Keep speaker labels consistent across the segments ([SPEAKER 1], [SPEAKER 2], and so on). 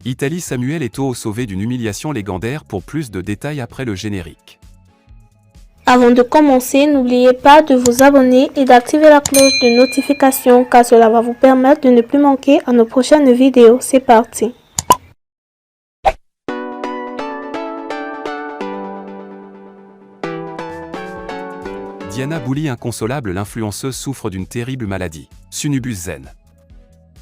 [SPEAKER 1] Italie Samuel Eto'o sauvé d'une humiliation légendaire. Pour plus de détails après le générique.
[SPEAKER 2] Avant de commencer, n'oubliez pas de vous abonner et d'activer la cloche de notification car cela va vous permettre de ne plus manquer à nos prochaines vidéos. C'est parti!
[SPEAKER 1] Diana Bouli inconsolable. L'influenceuse souffre d'une terrible maladie. Sunubus Zen.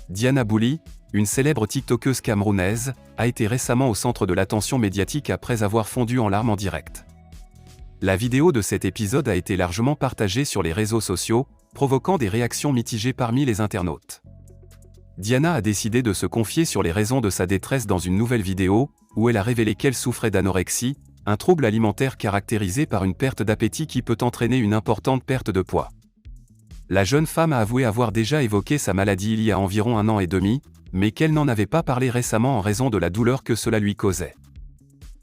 [SPEAKER 1] Diana Bouli, une célèbre tiktokeuse camerounaise, a été récemment au centre de l'attention médiatique après avoir fondu en larmes en direct. La vidéo de cet épisode a été largement partagée sur les réseaux sociaux, provoquant des réactions mitigées parmi les internautes. Diana a décidé de se confier sur les raisons de sa détresse dans une nouvelle vidéo, où elle a révélé qu'elle souffrait d'anorexie, un trouble alimentaire caractérisé par une perte d'appétit qui peut entraîner une importante perte de poids. La jeune femme a avoué avoir déjà évoqué sa maladie il y a environ 1 an et demi, mais qu'elle n'en avait pas parlé récemment en raison de la douleur que cela lui causait.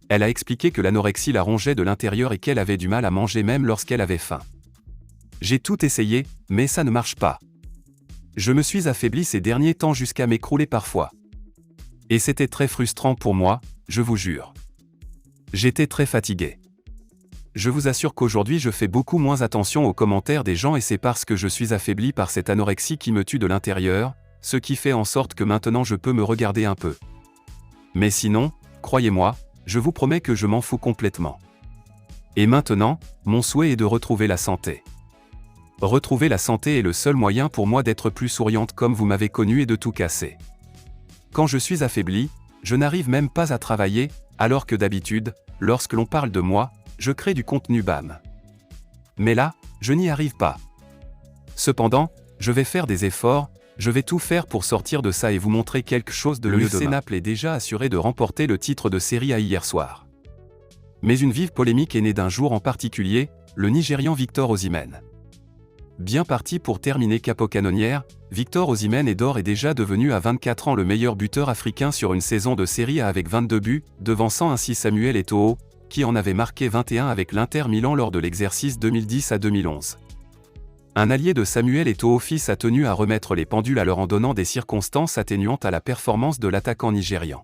[SPEAKER 1] Elle a expliqué que l'anorexie la rongeait de l'intérieur et qu'elle avait du mal à manger même lorsqu'elle avait faim. « J'ai tout essayé, mais ça ne marche pas. Je me suis affaiblie ces derniers temps jusqu'à m'écrouler parfois. Et c'était très frustrant pour moi, je vous jure. J'étais très fatiguée. Je vous assure qu'aujourd'hui je fais beaucoup moins attention aux commentaires des gens et c'est parce que je suis affaiblie par cette anorexie qui me tue de l'intérieur, ce qui fait en sorte que maintenant je peux me regarder un peu. Mais sinon, croyez-moi, je vous promets que je m'en fous complètement. Et maintenant, mon souhait est de retrouver la santé. Retrouver la santé est le seul moyen pour moi d'être plus souriante comme vous m'avez connue et de tout casser. Quand je suis affaiblie, je n'arrive même pas à travailler, alors que d'habitude, lorsque l'on parle de moi, je crée du contenu bam. Mais là, je n'y arrive pas. Cependant, je vais faire des efforts, je vais tout faire pour sortir de ça et vous montrer quelque chose de mieux demain. Le FC Naples est déjà assuré de remporter le titre de Serie A hier soir. Mais une vive polémique est née d'un jour en particulier, le Nigérian Victor Osimhen. Bien parti pour terminer capocannonière, Victor Osimhen est d'ores et déjà devenu à 24 ans le meilleur buteur africain sur une saison de Serie A avec 22 buts, devançant ainsi Samuel Eto'o, qui en avait marqué 21 avec l'Inter Milan lors de l'exercice 2010 à 2011. Un allié de Samuel Eto'o fils a tenu à remettre les pendules à l'heure en donnant des circonstances atténuantes à la performance de l'attaquant nigérian.